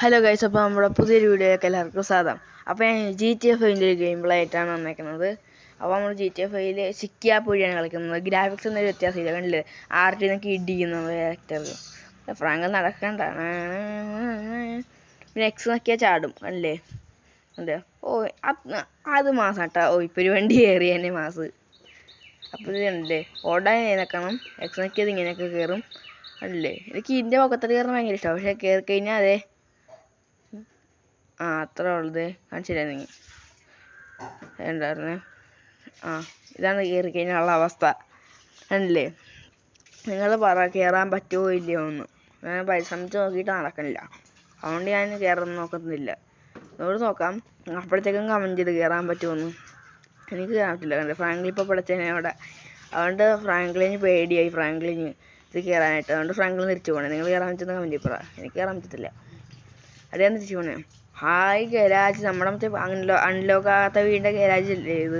Hello guys, അപ്പോൾ നമ്മുടെ പുതിയൊരു വീഡിയോയിലേക്ക് എല്ലാവർക്കും സ്വാഗതം. അപ്പോൾ ഞാൻ GTA 5 ഒരു ഗെയിം പ്ലേ ആയിട്ടാണ് വന്നേക്കുന്നത്. അപ്പോൾ നമ്മൾ GTA 5 സിക്കിയ പൊഴിയാണ് കളിക്കുന്നത്. ഗ്രാഫിക്സ് ഒന്നും വ്യത്യാസമില്ല, കണ്ടില്ലേ? RT എന്നൊക്കെ ഇടിക്കുന്നു ക്യാരക്ടർ. ഫ്രാങ്ക് നടക്കണ്ട, പിന്നെ X നോക്കിയാൽ ചാടും, കണ്ടില്ലേ? അതെ. അത് മാസം കേട്ടോ. ഇപ്പോൾ ഒരു വണ്ടി കയറി തന്നെ മാസ്. അപ്പോൾ ഇത് കണ്ടില്ലേ, ഓടാൻ നിൽക്കണം. X നോക്കിയത് ഇങ്ങനെയൊക്കെ കയറും, കണ്ടില്ലേ? എനിക്ക് ഇതിൻ്റെ പൊക്കത്തിൽ കയറാൻ ഭയങ്കര ഇഷ്ടമാണ്. പക്ഷേ കയറി കഴിഞ്ഞാൽ അതെ അത്ര ഉള്ളത് കാണിച്ചില്ല. നീ എന്തായിരുന്നേ? ഇതാണ് കയറി കഴിഞ്ഞുള്ള അവസ്ഥ, കണ്ടില്ലേ? നിങ്ങൾ പറ, കയറാൻ പറ്റുമോ ഇല്ലയോ എന്ന്. ഞാൻ പരിശ്രമിച്ച് നോക്കിയിട്ട് നടക്കണില്ല, അതുകൊണ്ട് ഞാൻ കയറാൻ നോക്കുന്നില്ല. എന്നോട് നോക്കാം, അപ്പോഴത്തേക്കും കമൻറ്റ് ചെയ്ത് കയറാൻ പറ്റുമെന്ന്. എനിക്ക് കയറാൻ പറ്റില്ല, കണ്ടേ? ഫ്രാങ്ക്ലിൻ ഇപ്പോൾ പഠിച്ചതിനെ അവിടെ, അതുകൊണ്ട് ഫ്രാങ്ക്ലിന് പേടിയായി, ഫ്രാങ്ക്ലിന് ഇത് കയറാനായിട്ട്. അതുകൊണ്ട് ഫ്രാങ്ക്ലിൻ തിരിച്ചു പോകണേ. നിങ്ങൾ കയറാൻ പറ്റുന്ന കമൻറ്റ് പറ. എനിക്ക് കയറാൻ പറ്റത്തില്ല, അതെയാണ് തിരിച്ചു പോണേ. ഹായ് ഗരാജ്, നമ്മുടെ മറ്റേ അൺലോക്ക് ആകാത്ത വീടിൻ്റെ ഗരാജ് അല്ലേ ഇത്?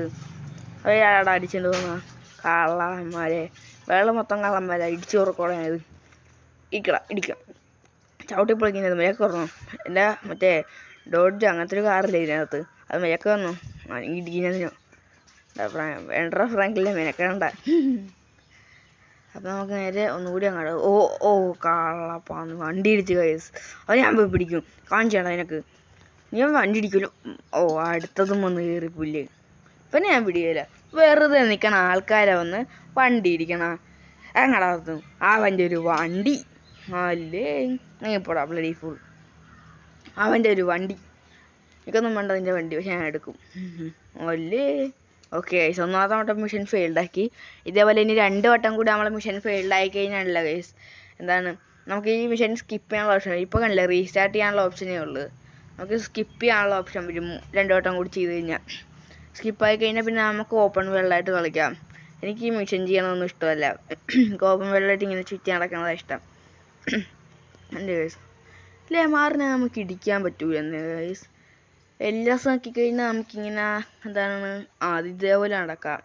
അവിടെ അടിച്ചിട്ട് തോന്നുക കള്ളന്മാരെ, വെള്ളം മൊത്തം കള്ളന്മാരെ ഇടിച്ചു ഉറക്കോളായത്. ഇടിക്കാം ചവിട്ടി പൊളിക്കുന്നത്. മഴയൊക്കെ വരണം. എൻ്റെ മറ്റേ ഡോഡ്ജ് അങ്ങനത്തെ ഒരു കാറില്ലേ ഇതിനകത്ത്, അത് മഴയൊക്കെ വന്നു ഇടിക്കുന്നതിനോ. വേണ്ട ഫ്രാങ്കിലെ മെനക്കേണ്ട. അപ്പം നമുക്ക് നേരെ ഒന്നുകൂടി അങ്ങോട്ട് കള്ളപ്പാന്ന് വണ്ടി ഇടിച്ച് കൈസ്. അത് ഞാൻ പോയി പിടിക്കും, കാണിച്ചാണ് അതിനൊക്കെ. ഞാൻ വണ്ടി ഇടിക്കുമല്ലോ. അടുത്തതും വന്ന് കയറി പുല്ല്. പിന്നെ ഞാൻ പിടിക്കില്ല. വെറുതെ നിൽക്കണ ആൾക്കാരെ വന്ന് വണ്ടി ഇടിക്കണ എങ്ങടാത്തും. അവൻ്റെ ഒരു വണ്ടി അല്ലേ നീപ്പോടാ ബ്ലഡി ഫുൾ. അവൻ്റെ ഒരു വണ്ടി എനിക്കൊന്നും വേണ്ട അതിൻ്റെ വണ്ടി, പക്ഷെ ഞാൻ എടുക്കും അല്ലേ. ഓക്കെ ഗൈസ്, ഒന്നാമത്തെ വട്ടം മിഷൻ ഫെയിൽഡാക്കി. ഇതേപോലെ ഇനി 2 വട്ടം കൂടി നമ്മളെ മിഷൻ ഫെയിൽഡായി കഴിഞ്ഞാണല്ല ഗൈസ്, എന്താണ് നമുക്ക് ഈ മിഷൻ സ്കിപ്പ് ചെയ്യാനുള്ള ഓപ്ഷൻ. ഇപ്പോൾ കണ്ടില്ലേ, റീസ്റ്റാർട്ട് ചെയ്യാനുള്ള ഓപ്ഷനേ ഉള്ളൂ. നമുക്ക് സ്കിപ്പ് ചെയ്യാനുള്ള ഓപ്ഷൻ വരും 2 വട്ടം കൂടി ചെയ്ത് കഴിഞ്ഞാൽ. സ്കിപ്പായി കഴിഞ്ഞാൽ പിന്നെ നമുക്ക് ഓപ്പൺ വേൾഡായിട്ട് കളിക്കാം. എനിക്ക് ഈ മിഷൻ ചെയ്യണമെന്നും ഇഷ്ടമല്ല. ഓപ്പൺ വേൾഡായിട്ട് ഇങ്ങനെ ചുറ്റി നടക്കുന്നതാണ് ഇഷ്ടം. എൻ്റെ ഗൈസ് അല്ലേ, മാറിനെ നമുക്ക് ഇടിക്കാൻ പറ്റൂലെന്ന് ഗൈസ്. എല്ലാ ദിവസം നോക്കിക്കഴിഞ്ഞാൽ നമുക്കിങ്ങനെ എന്താണ് ഇതേപോലെ നടക്കാം.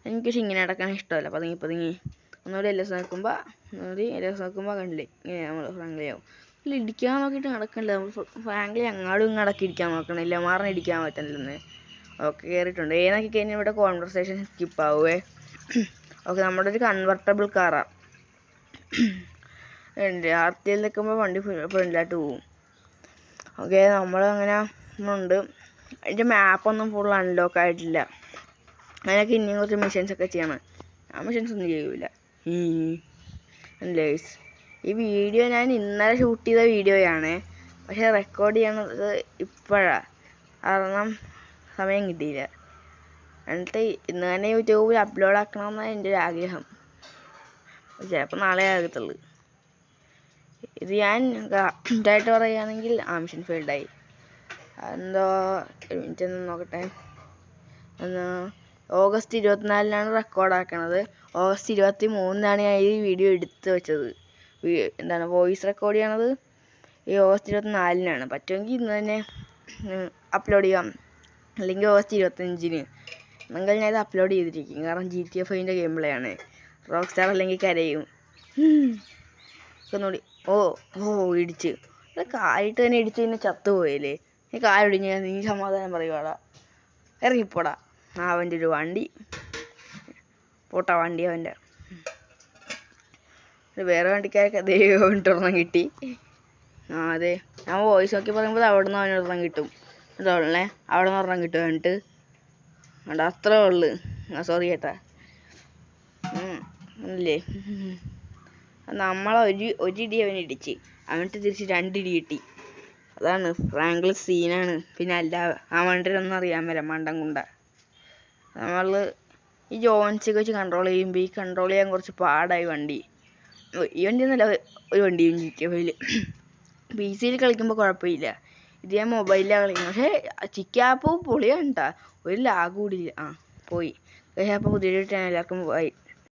എനിക്ക് പക്ഷെ ഇങ്ങനെ നടക്കാൻ ഇഷ്ടമല്ല. പതുങ്ങി ഒന്നുകൂടി എല്ലാ ദിവസം നോക്കുമ്പോൾ കണ്ടില്ലേ, ഇങ്ങനെ നമ്മൾ ഫ്രാങ്ക്ലിയാവും. ഇല്ല, ഇടിക്കാൻ നോക്കിയിട്ട് നടക്കണില്ല. നമ്മൾ ഫ്രാങ്ക്ലി അങ്ങാടും ഇങ്ങോട്ടൊക്കെ ഇടിക്കാൻ നോക്കണില്ല, മാറിനെ ഇടിക്കാൻ പറ്റുന്നില്ലെന്ന്. ഓക്കെ, കയറിയിട്ടുണ്ട്. നോക്കി കഴിഞ്ഞാൽ ഇവിടെ കോൺവെർസേഷൻ സ്കിപ്പാവുമേ. ഓക്കെ, നമ്മുടെ ഒരു കൺവെർട്ടബിൾ കാറാണ്. RTയിൽ നിൽക്കുമ്പോൾ വണ്ടി ഫ്രണ്ടിലായിട്ട് പോവും. ഓക്കെ, നമ്മളങ്ങനെ ഉണ്ട്. അതിൻ്റെ മാപ്പൊന്നും ഫുൾ അൺലോക്ക് ആയിട്ടില്ല. അതിനൊക്കെ ഇനിയും കുറച്ച് മിഷൻസൊക്കെ ചെയ്യണം. ആ മിഷൻസ് ഒന്നും ചെയ്യൂല. ഗൈസ്, ഈ വീഡിയോ ഞാൻ ഇന്നലെ ഷൂട്ട് ചെയ്ത വീഡിയോയാണ്, പക്ഷെ റെക്കോർഡ് ചെയ്യണത് ഇപ്പോഴാണ്. കാരണം സമയം കിട്ടിയില്ല. എന്നിട്ട് ഇന്ന് തന്നെ യൂട്യൂബിൽ അപ്ലോഡ് ആക്കണമെന്നാണ് എൻ്റെ ഒരു ആഗ്രഹം. ചിലപ്പോൾ നാളെ ആകത്തുള്ളൂ. ഇത് ഞാൻ ഇതായിട്ട് പറയുകയാണെങ്കിൽ മിഷൻ ഫെയിൽഡായി. എന്തോ ഒരു മിനിറ്റ് ഒന്ന് നോക്കട്ടെ. ഓഗസ്റ്റ് 24-നാണ് റെക്കോർഡാക്കണത്. ഓഗസ്റ്റ് 23-നാണ് ഞാൻ ഈ വീഡിയോ എടുത്ത് വെച്ചത്. എന്താണ് വോയിസ് റെക്കോർഡ് ചെയ്യണത് ഈ ഓഗസ്റ്റ് 24-നാണ്. പറ്റുമെങ്കിൽ ഇന്ന് തന്നെ അപ്ലോഡ് ചെയ്യാം, അല്ലെങ്കിൽ ഓഗസ്റ്റ് 25-ന്. എന്നെങ്കിൽ ഞാൻ ഇത് അപ്ലോഡ് ചെയ്തിരിക്കും. കാരണം GTA 5-ൻ്റെ ഗെയിം പ്ലേ ആണ്. റോക്ക് സ്റ്റാർ അല്ലെങ്കിൽ കരയും. ഒന്നുകൂടി ഇടിച്ച് കാലിട്ട് തന്നെ ഇടിച്ച് പിന്നെ ചത്തുപോയല്ലേ. നീ കാലൊടിഞ്ഞ നീ സമാധാനം പറയുവാടാ, ഇറങ്ങിപ്പോടാ. അവൻ്റെ ഒരു വണ്ടി പോട്ടാ വണ്ടി അവൻ്റെ. വേറെ വണ്ടിക്കാരൊക്കെ ദൈവം കിട്ടി. അതെ, ഞാൻ വോയിസ് നോക്കി പറയുമ്പോൾ അവിടെ നിന്ന് അവനൊരെണ്ണം കിട്ടും. അതുകൊള്ളേ, അവിടെ നിന്ന് ഒരെണ്ണം കിട്ടും. എന്നിട്ട് അത്രേ ഉള്ളു. സോറി ചേട്ടാ. അല്ലേ, ഒരിടി അവനിടിച്ച്, അവനിട്ട് തിരിച്ച് 2 ഇടി കിട്ടി. അതാണ് ഫ്രാങ്ക്ലിൻ സീനാണ്. പിന്നെ അല്ല, ആ വണ്ടിയിലൊന്നും അറിയാൻ വരാം മണ്ടൻ കുണ്ട. നമ്മൾ ഈ ജോൺസൊക്കെ വെച്ച് കൺട്രോൾ ചെയ്യുമ്പോൾ ഈ കൺട്രോൾ ചെയ്യാൻ കുറച്ച് പാടായി വണ്ടി. ഈ വണ്ടി ഒന്നുമല്ല ഒരു വണ്ടിയും GTA 5 PC-യിൽ കളിക്കുമ്പോൾ കുഴപ്പമില്ല. ഇത് ഞാൻ മൊബൈലിലാണ് കളിക്കുന്നത്. പക്ഷേ ചിക്കാപ്പ് പൊളിയാണ് കേട്ടോ, ഒരു ലാഗ് കൂടിയില്ല. പോയി. അപ്പോൾ പുതിയൊരു എല്ലാവർക്കും പോയി.